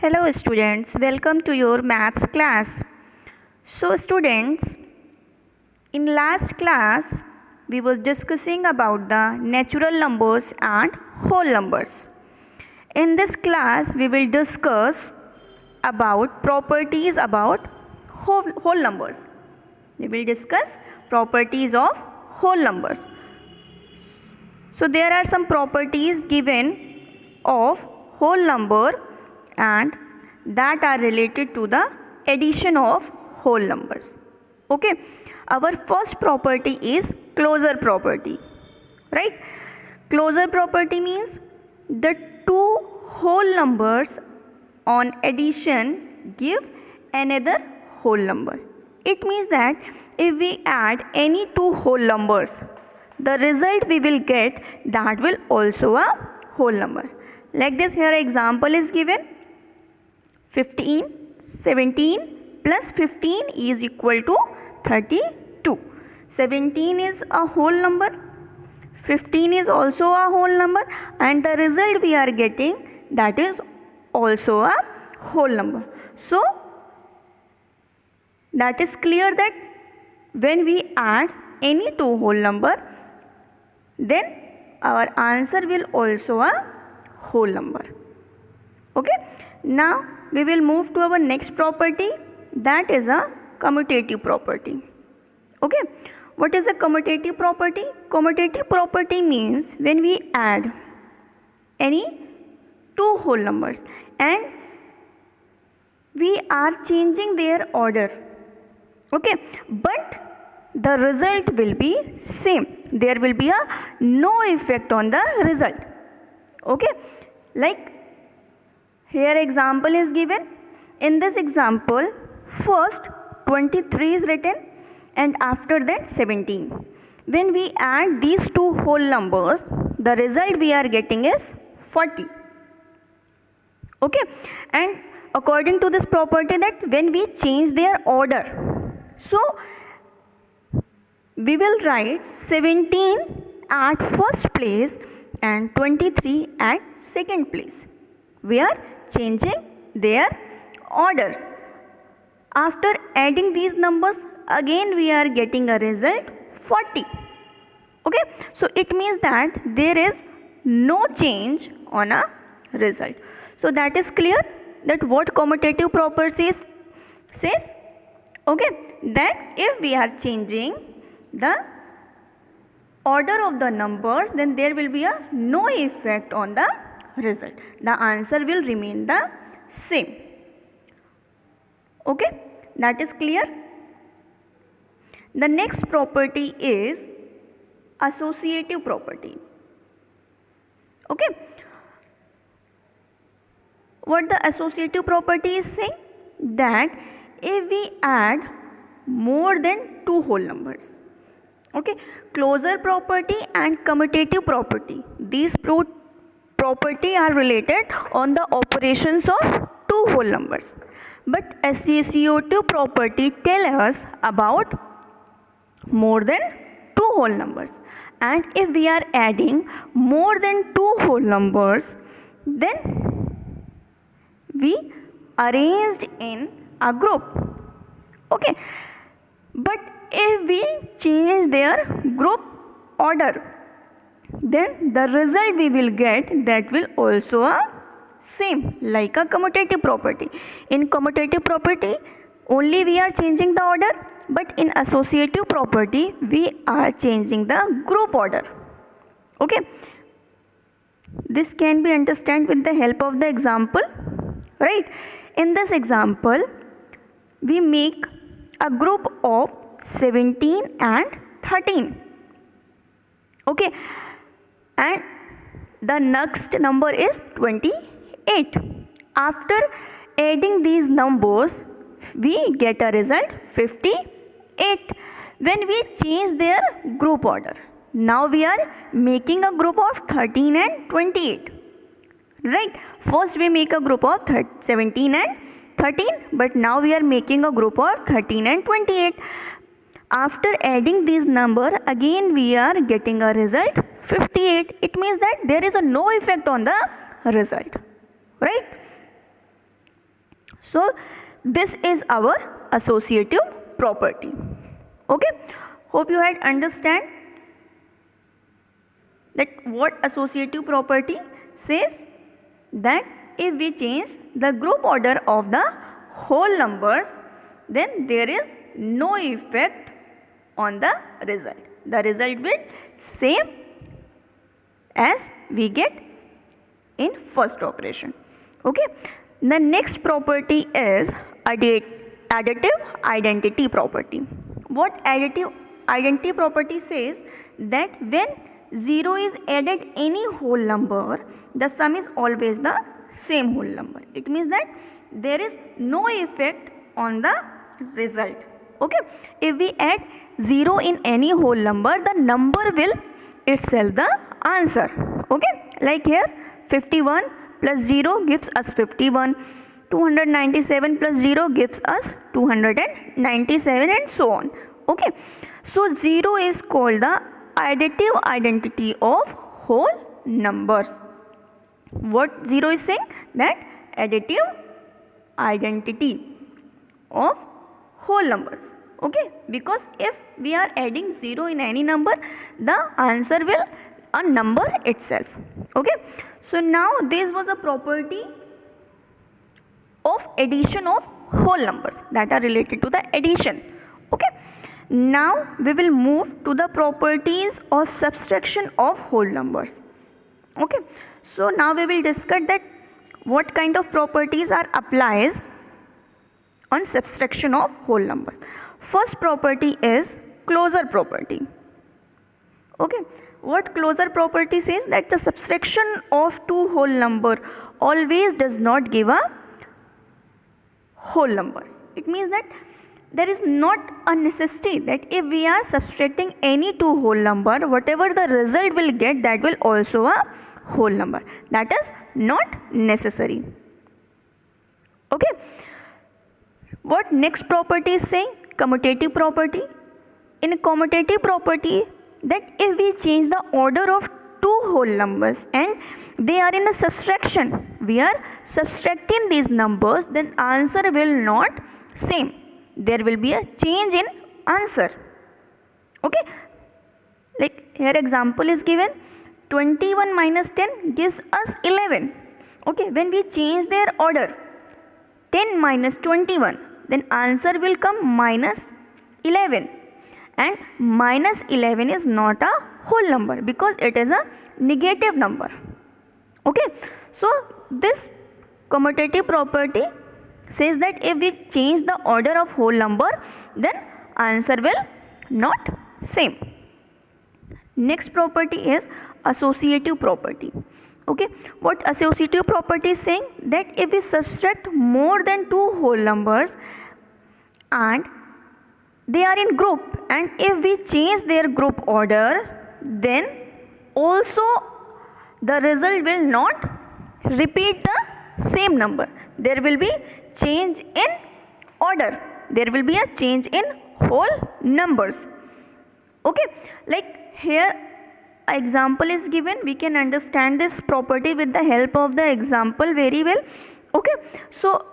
Hello students, welcome to your maths class. So students, in last class we was discussing about the natural numbers and whole numbers. In this class we will discuss about properties about whole numbers. We will discuss properties of whole numbers. So there are some properties given of whole number and that are related to the addition of whole numbers. Okay, our first property is closure property, right? Closure property means the two whole numbers on addition give another whole number. It means that if we add any two whole numbers, the result we will get that will also a whole number. Like this, here example is given. 17 plus 15 is equal to 32. 17 is a whole number, 15 is also a whole number, and the result we are getting that is also a whole number. So that is clear that when we add any two whole number, then our answer will also a whole number. Okay, now we will move to our next property, that is a commutative property. Okay, what is a commutative property? Commutative property means when we add any two whole numbers and we are changing their order. Okay, but the result will be same. There will be a no effect on the result. Okay, like here example is given. In this example, first 23 is written and after that 17. When we add these two whole numbers, the result we are getting is 40. Okay, and according to this property that when we change their order, so we will write 17 at first place and 23 at second place. We are changing their orders. After adding these numbers, again we are getting a result 40. Okay, so it means that there is no change on a result. So that is clear that what commutative property says. Okay, that if we are changing the order of the numbers, then there will be a no effect on the result. The answer will remain the same. Okay, that is clear. The next property is associative property. Okay, what the associative property is saying, that if we add more than two whole numbers, okay, closure property and commutative property, these property are related on the operations of two whole numbers, but associative property tell us about more than two whole numbers, and if we are adding more than two whole numbers, then we arranged in a group. Okay, but if we change their group order, then the result we will get that will also a same like a commutative property. In commutative property only we are changing the order, but in associative property we are changing the group order. Okay, this can be understood with the help of the example, right? In this example we make a group of 17 and 13. Okay, and the next number is 28. After adding these numbers we get a result 58. When we change their group order, now we are making a group of 13 and 28, right? First we make a group of 17 and 13, but now we are making a group of 13 and 28. After adding these number, again we are getting a result 58. It means that there is a no effect on the result, right? So this is our associative property. Okay, hope you had understand that what associative property says, that if we change the group order of the whole numbers, then there is no effect on the result. The result will same as we get in first operation. Okay, the next property is additive identity property. What additive identity property says, that when 0 is added any whole number, the sum is always the same whole number. It means that there is no effect on the result. Okay, if we add 0 in any whole number, the number will itself the answer. Okay, like here 51 plus 0 gives us 51, 297 plus 0 gives us 297, and so on. Okay, so 0 is called the additive identity of whole numbers. What 0 is saying? That additive identity of whole numbers. Okay, because if we are adding 0 in any number, the answer will a number itself. Okay, so now this was a property of addition of whole numbers that are related to the addition. Okay, now we will move to the properties of subtraction of whole numbers. Okay, so now we will discuss that what kind of properties are applies on subtraction of whole numbers. First property is closure property. Okay, what closure property says, that the subtraction of two whole number always does not give a whole number. It means that there is not a necessity that if we are subtracting any two whole number, whatever the result will get, that will also a whole number. That is not necessary. Okay, what next property is saying? Commutative property. In commutative property, that if we change the order of two whole numbers and they are in a subtraction, we are subtracting these numbers, then answer will not same. There will be a change in answer. Okay, like here example is given, 21 minus 10 gives us 11. Okay, when we change their order, 10 minus 21, then answer will come minus 11, and minus 11 is not a whole number because it is a negative number. Okay, so this commutative property says that if we change the order of whole number, then answer will not same. Next property is associative property. Okay, what associative property is saying, that if we subtract more than two whole numbers and they are in group, and if we change their group order, then also the result will not repeat the same number. There will be change in order, there will be a change in whole numbers. Okay, like here example is given, we can understand this property with the help of the example very well. Okay, so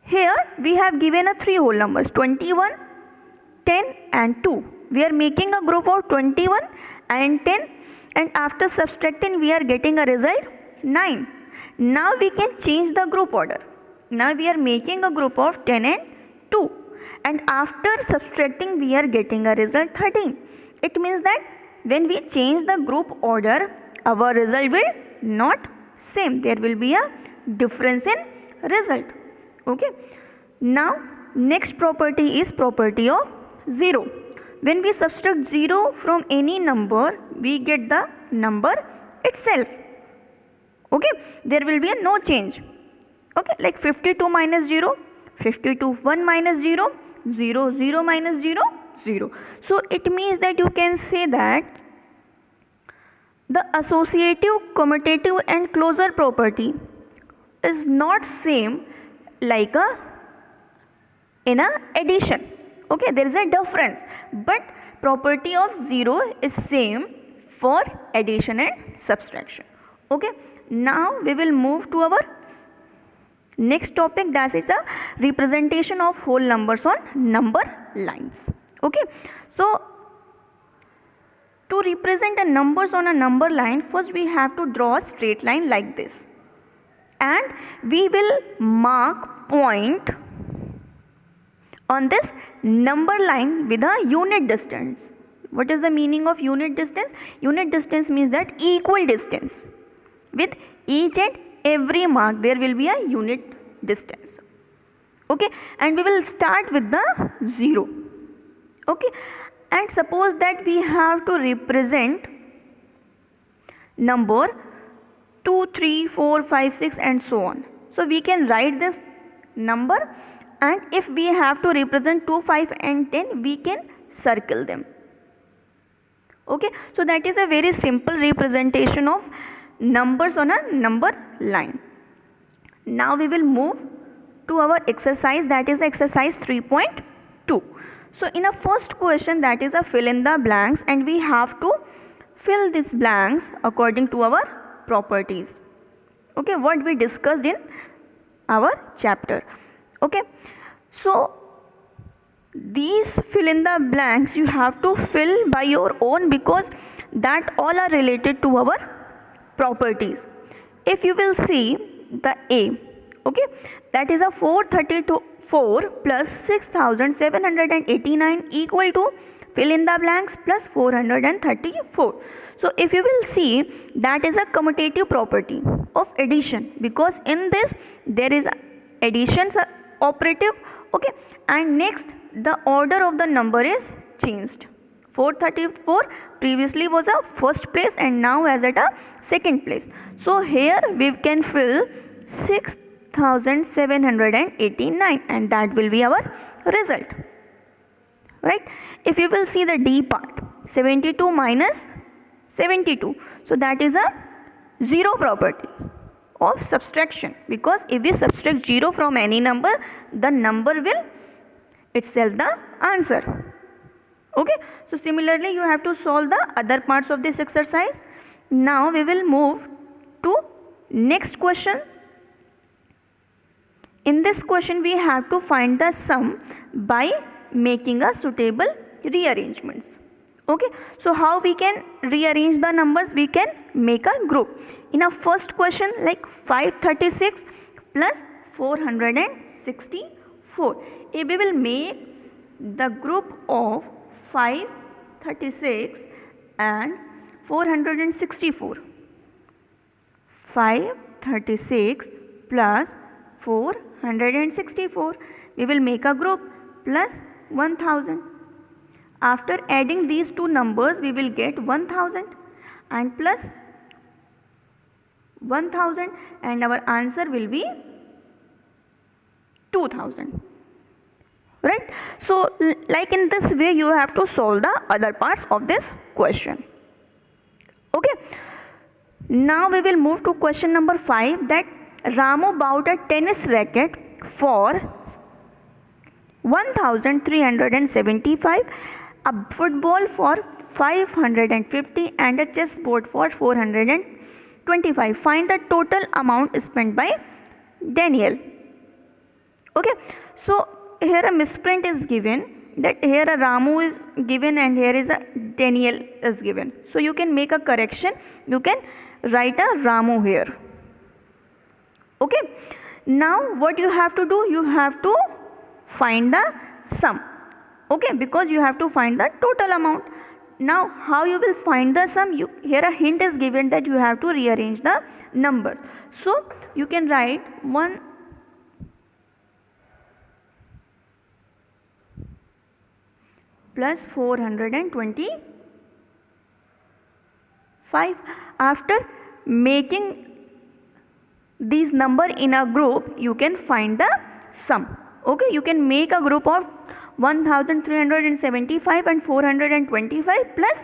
here we have given a three whole numbers, 21, 10 and 2. We are making a group of 21 and 10, and after subtracting we are getting a result 9. Now we can change the group order. Now we are making a group of 10 and 2, and after subtracting we are getting a result 13. It means that when we change the group order, our result will not same. There will be a difference in result. Okay, now next property is property of 0. When we subtract 0 from any number, we get the number itself. Okay, there will be a no change. Okay, like 52 minus 0, 52, 1 minus 0, 0, 0 minus 0, 0. So it means that you can say that the associative, commutative and closure property is not same like in a addition. Okay, there is a difference, but property of 0 is same for addition and subtraction. Okay, now we will move to our next topic, that is a representation of whole numbers on number lines. Okay, so to represent a numbers on a number line, first we have to draw a straight line like this, and we will mark point on this number line with a unit distance. What is the meaning of unit distance? Unit distance means that equal distance. With each and every mark there will be a unit distance. Okay, and we will start with the 0. Okay, and suppose that we have to represent number 2, 3, 4, 5, 6 and so on. So we can write this number, and if we have to represent 2, 5 and 10, we can circle them. Okay, so that is a very simple representation of numbers on a number line. Now we will move to our exercise, that is exercise 3.2. So in a first question, that is a fill in the blanks, and we have to fill these blanks according to our properties. Okay, what we discussed in our chapter. Okay, so these fill in the blanks you have to fill by your own, because that all are related to our properties. If you will see the A, okay, that is a 434 plus 6789 equal to fill in the blanks plus 434. So if you will see, that is a commutative property of addition, because in this there is addition operative. Okay, and next the order of the number is changed. 434 previously was a first place and now is at a second place. So here we can fill 6789 and that will be our result. Right? If you will see the D part, 72 minus 72. So that is a 0 property of subtraction, because if we subtract 0 from any number, the number will itself the answer. Okay, so similarly you have to solve the other parts of this exercise. Now we will move to next question. In this question we have to find the sum by making a suitable rearrangements. Okay, so how we can rearrange the numbers? We can make a group. In a first question, like 536 plus 464, if we will make the group of 536 and 464, 536 plus 464, we will make a group plus 1000. After adding these two numbers, we will get 1000 and plus 1000, and our answer will be 2000. Right? So like in this way you have to solve the other parts of this question. Okay. Now we will move to question number 5, that Ramu bought a tennis racket for 1375, a football for 550 and a chessboard for 425. Find the total amount spent by Daniel. Okay, so here a misprint is given, that here a Ramu is given and here is a Daniel is given. So you can make a correction, you can write a Ramu here. Okay, now what you have to do, you have to find the sum. Okay, because you have to find the total amount. Now how you will find the sum? Here a hint is given that you have to rearrange the numbers. So you can write 1 plus 425. After making these number in a group, you can find the sum. Okay, you can make a group of 1375 and 425 plus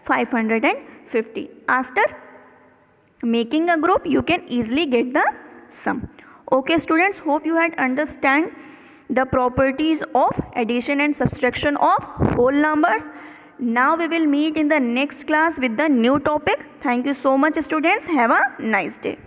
550. After making a group, you can easily get the sum. Okay students, hope you had understand the properties of addition and subtraction of whole numbers. Now we will meet in the next class with the new topic. Thank you so much students. Have a nice day.